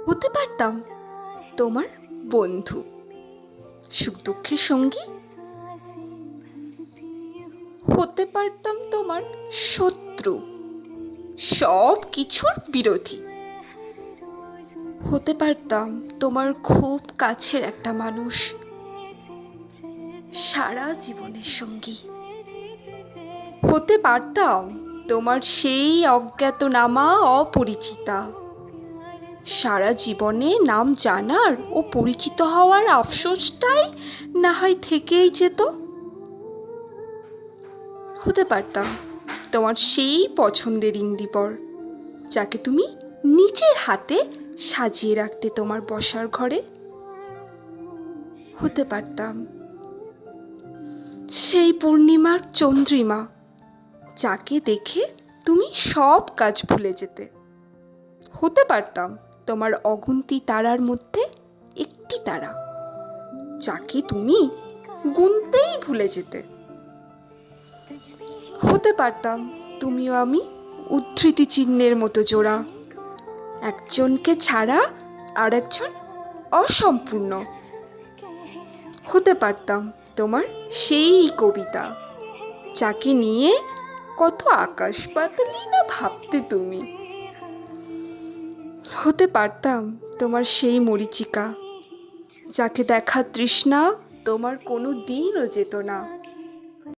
হতে পারতাম তোমার বন্ধু, সুখ দুঃখের সঙ্গী। হতে পারতাম তোমার শত্রু, সব কিছুর বিরোধী। হতে পারতাম তোমার খুব কাছের একটা মানুষ, সারা জীবনের সঙ্গী। হতে পারতাম তোমার সেই অজ্ঞাতনামা অপরিচিতা, সারা জীবনে নাম জানার ও পরিচিত হওয়ার আফসোসটাই না হয় থেকেই যেত। হতে পারতাম তোমার সেই পছন্দের ইন্দিবর, যাকে তুমি নিজের হাতে সাজিয়ে রাখতে তোমার বসার ঘরে। হতে পারতাম সেই পূর্ণিমার চন্দ্রিমা, যাকে দেখে তুমি সব কাজ ভুলে যেতে। হতে পারতাম তোমার অগুন্তি তারার মধ্যে একটি তারা, যাকে তুমি গুনতেই ভুলে যেতে। হতে পারতাম তুমিও আমি উদ্ধৃতি চিহ্নের মতো জোড়া, একজনকে ছাড়া আর একজন অসম্পূর্ণ। হতে পারতাম তোমার সেই কবিতা, যাকে নিয়ে কত আকাশ পাতালই না ভাবতে তুমি। হতে পারতাম তোমার সেই মরীচিকা, যাকে দেখার তৃষ্ণা তোমার কোনো দিনও যেত না।